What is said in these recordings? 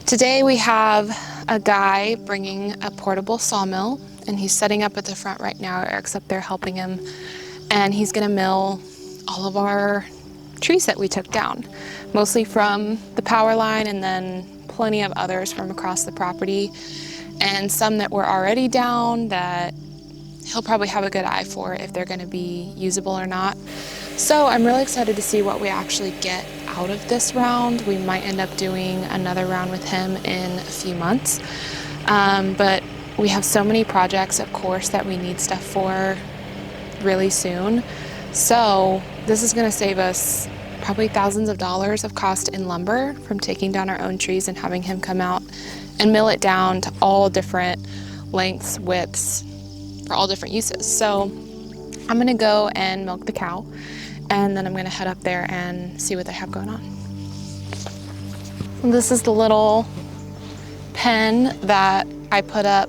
Today we have a guy bringing a portable sawmill, and he's setting up at the front right now. Eric's up there helping him, and he's gonna mill all of our trees that we took down, mostly from the power line and then plenty of others from across the property, and some that were already down that he'll probably have a good eye for if they're gonna be usable or not. So I'm really excited to see what we actually get out of this round. We might end up doing another round with him in a few months. But we have so many projects, of course, that we need stuff for really soon. So this is gonna save us probably thousands of dollars of cost in lumber from taking down our own trees and having him come out and mill it down to all different lengths, widths, for all different uses. So I'm gonna go and milk the cow, and then I'm gonna head up there and see what they have going on. This is the little pen that I put up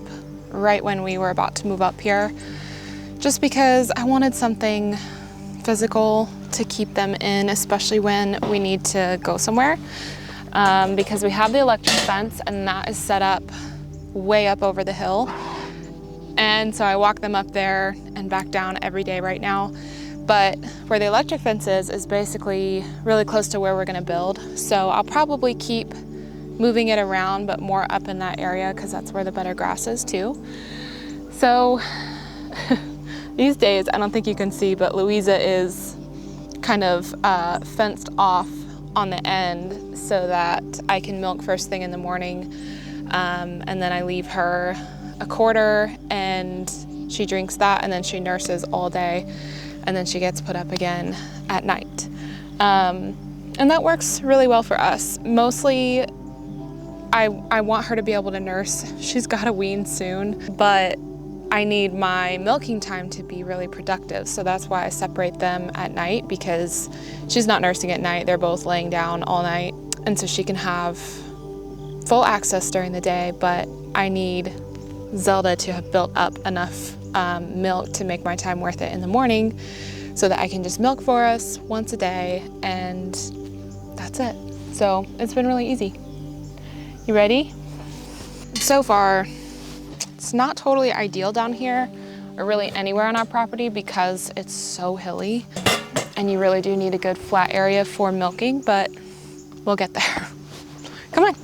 right when we were about to move up here, just because I wanted something physical to keep them in, especially when we need to go somewhere, because we have the electric fence and that is set up way up over the hill. And so I walk them up there and back down every day right now. But where the electric fence is basically really close to where we're gonna build. So I'll probably keep moving it around, but more up in that area because that's where the better grass is too. So these days, I don't think you can see, but Louisa is kind of fenced off on the end so that I can milk first thing in the morning. And then I leave her a quarter and she drinks that, and then she nurses all day, and then she gets put up again at night. And that works really well for us. Mostly I want her to be able to nurse. She's got to wean soon, but I need my milking time to be really productive. So that's why I separate them at night, because she's not nursing at night. They're both laying down all night. And so she can have full access during the day, but I need Zelda to have built up enough milk to make my time worth it in the morning so that I can just milk for us once a day, and that's it. So it's been really easy. You ready? So far, it's not totally ideal down here or really anywhere on our property because it's so hilly and you really do need a good flat area for milking, but we'll get there. Come on.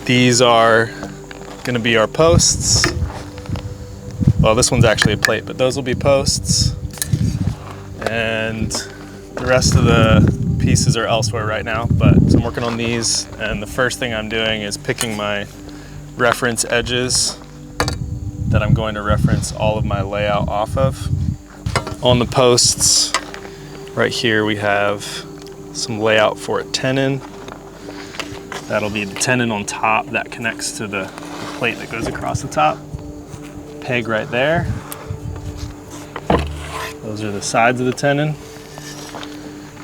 These are gonna be our posts. Well, this one's actually a plate, but those will be posts. And the rest of the pieces are elsewhere right now, but so I'm working on these, and the first thing I'm doing is picking my reference edges that I'm going to reference all of my layout off of. On the posts, right here we have some layout for a tenon. That'll be the tenon on top that connects to the plate that goes across the top. Peg right there. Those are the sides of the tenon.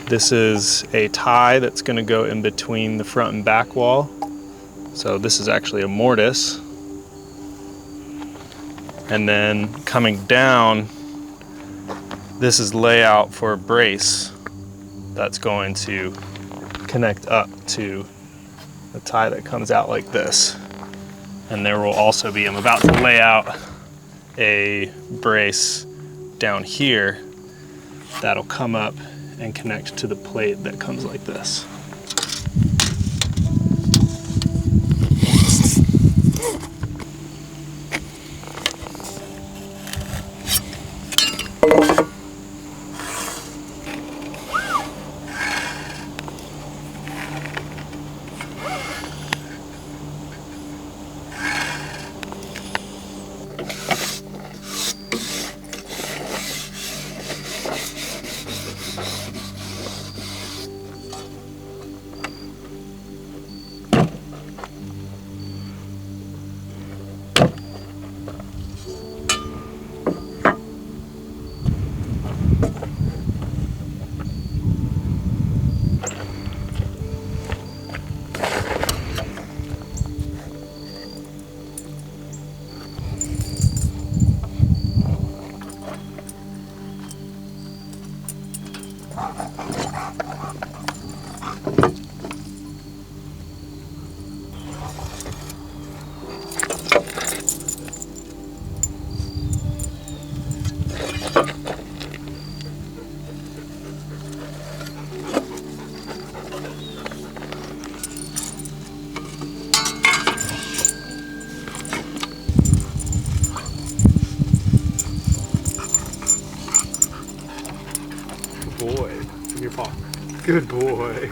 This is a tie that's going to go in between the front and back wall. So this is actually a mortise. And then coming down, this is layout for a brace that's going to connect up to the tie that comes out like this. And there will also be, I'm about to lay out a brace down here that'll come up and connect to the plate that comes like this. Boy, give me your paw. Good boy.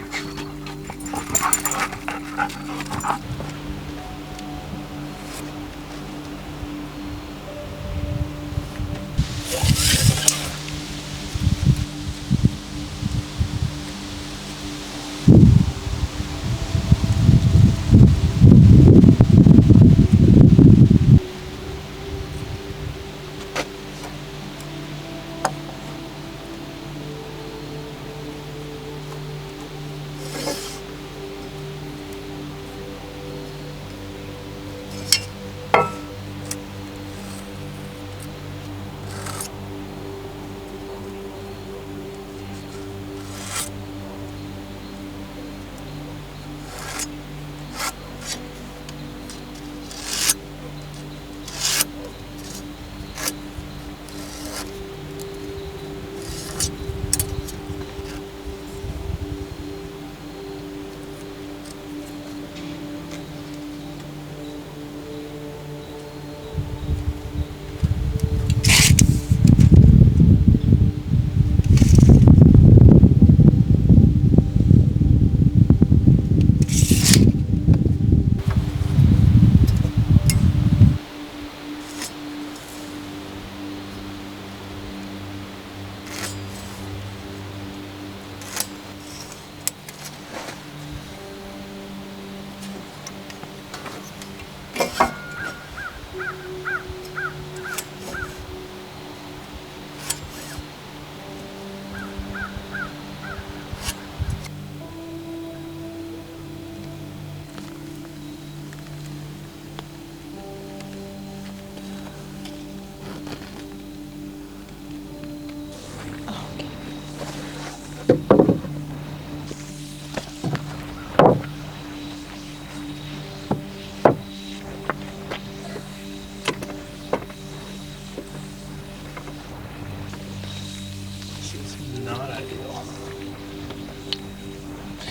Not ideal.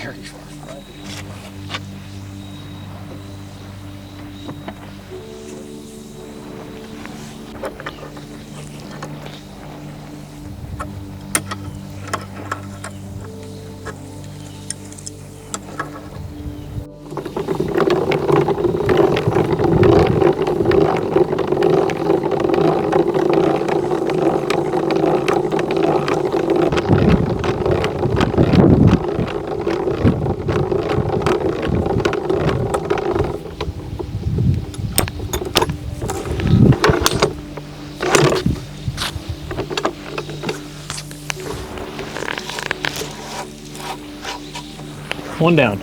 Very far from ideal. One down.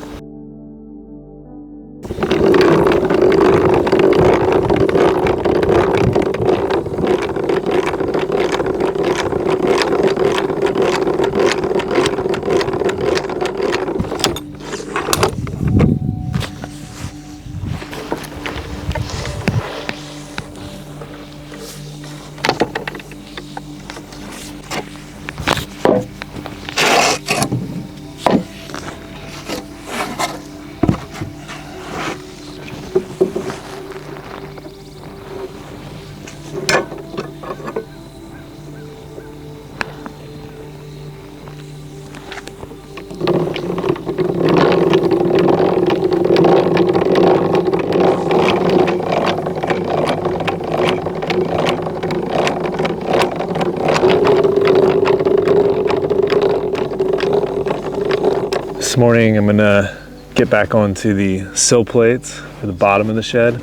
This morning I'm gonna get back onto the sill plates for the bottom of the shed.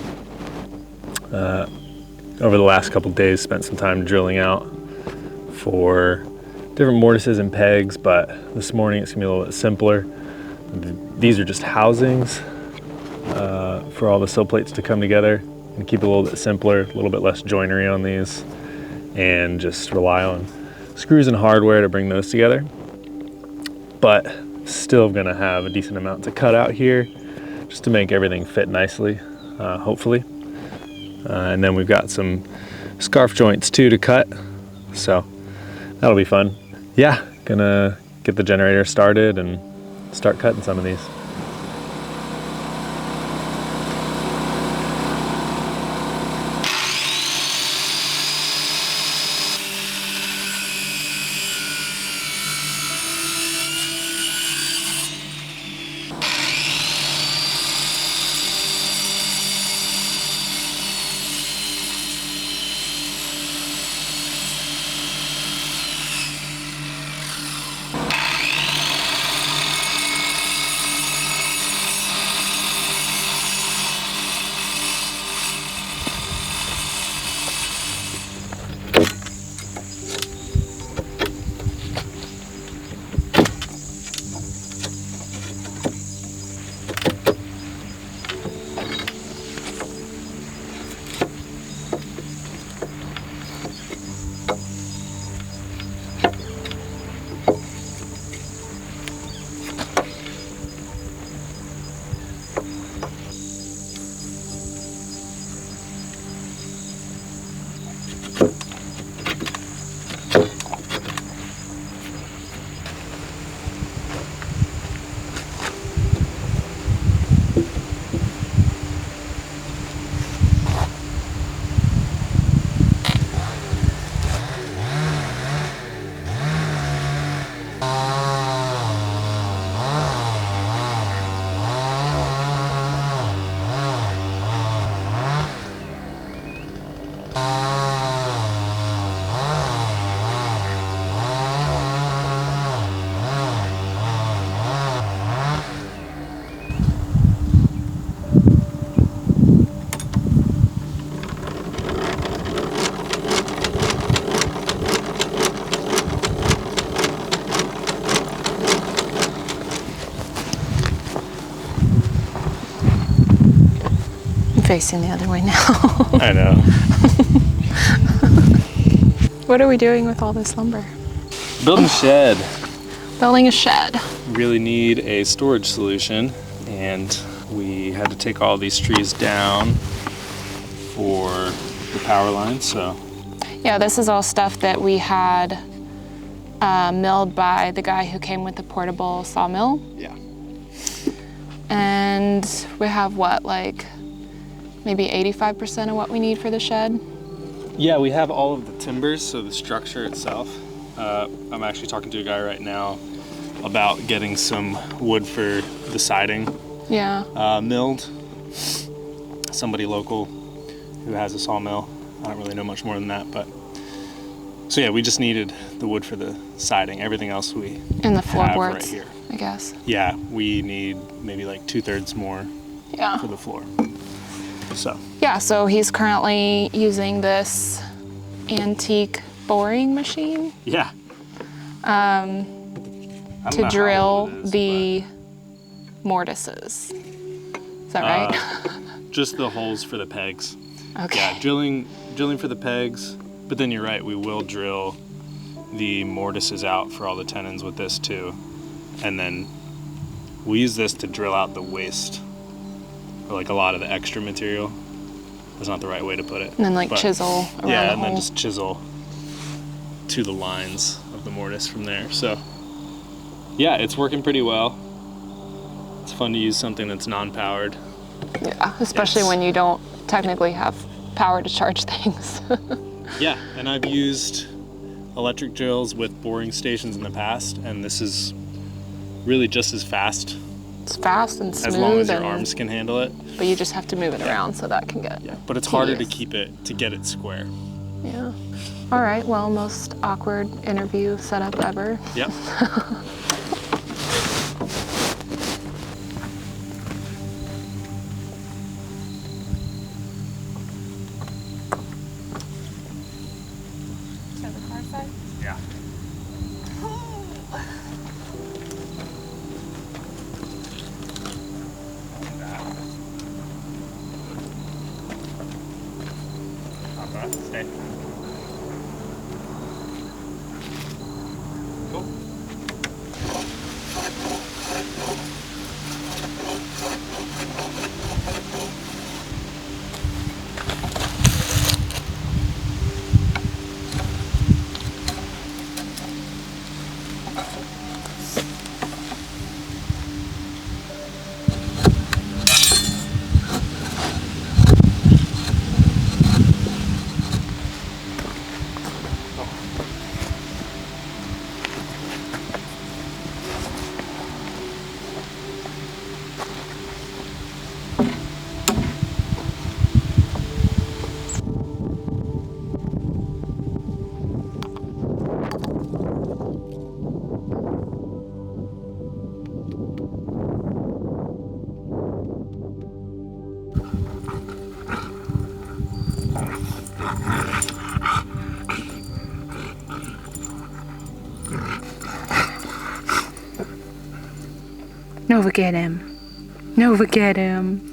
Over the last couple days, spent some time drilling out for different mortises and pegs, but this morning it's gonna be a little bit simpler. These are just housings for all the sill plates to come together, and keep it a little bit simpler, a little bit less joinery on these, and just rely on screws and hardware to bring those together. But still gonna have a decent amount to cut out here just to make everything fit nicely, hopefully. And then we've got some scarf joints too to cut, so that'll be fun. Yeah, gonna get the generator started and start cutting some of these. Facing the other way now. I know. What are we doing with all this lumber? Building a shed. Building a shed. Really need a storage solution, and we had to take all these trees down for the power line, so. Yeah, this is all stuff that we had milled by the guy who came with the portable sawmill. Yeah. And we have what, like maybe 85% of what we need for the shed? Yeah, we have all of the timbers, so the structure itself. I'm actually talking to a guy right now about getting some wood for the siding. Yeah. Milled. Somebody local who has a sawmill. I don't really know much more than that, but so yeah, we just needed the wood for the siding. Everything else we And the have floorboards, right here. I guess. Yeah, we need maybe like 2/3 more Yeah. for the floor. So. Yeah, so he's currently using this antique boring machine Yeah. to drill the mortises. Is that right? Just the holes for the pegs. Okay. Yeah, drilling for the pegs, but then you're right, we will drill the mortises out for all the tenons with this too. And then we use this to drill out the waste, or like a lot of the extra material. That's not the right way to put it. And then like chisel around the and hole. then just chisel to the lines of the mortise from there. So yeah, it's working pretty well. It's fun to use something that's non-powered. Yeah, especially when you don't technically have power to charge things. Yeah, and I've used electric drills with boring stations in the past, and this is really just as fast. It's fast and smooth. As long as your arms can handle it. But you just have to move it around so that can get But it's harder to tedious. get it square. Yeah. All right, well, most awkward interview setup ever. Yep. Yeah. Stay. Cool. Nova, get him. Nova, get him.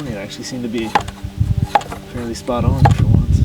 It actually seemed to be fairly spot on for once.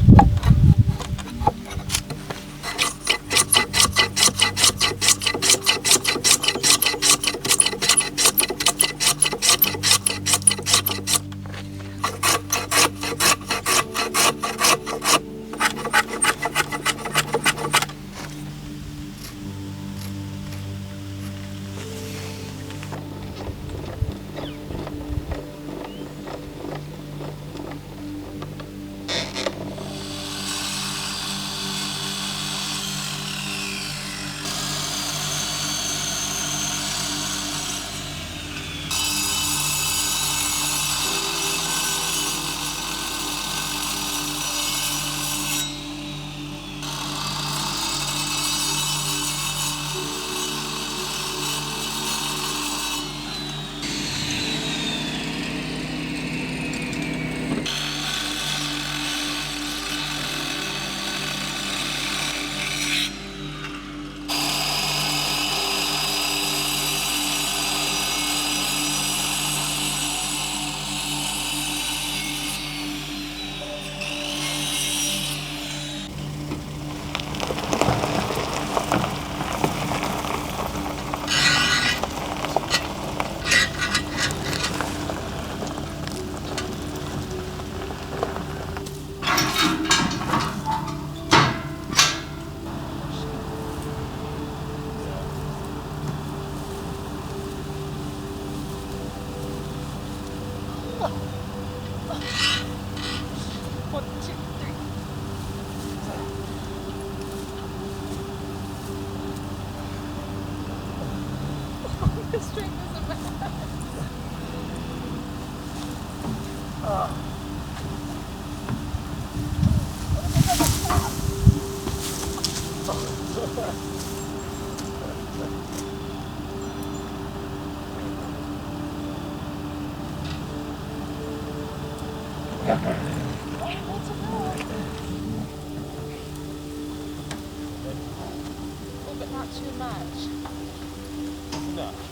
1, 2, 3. The string is a mess. But not too much. Enough.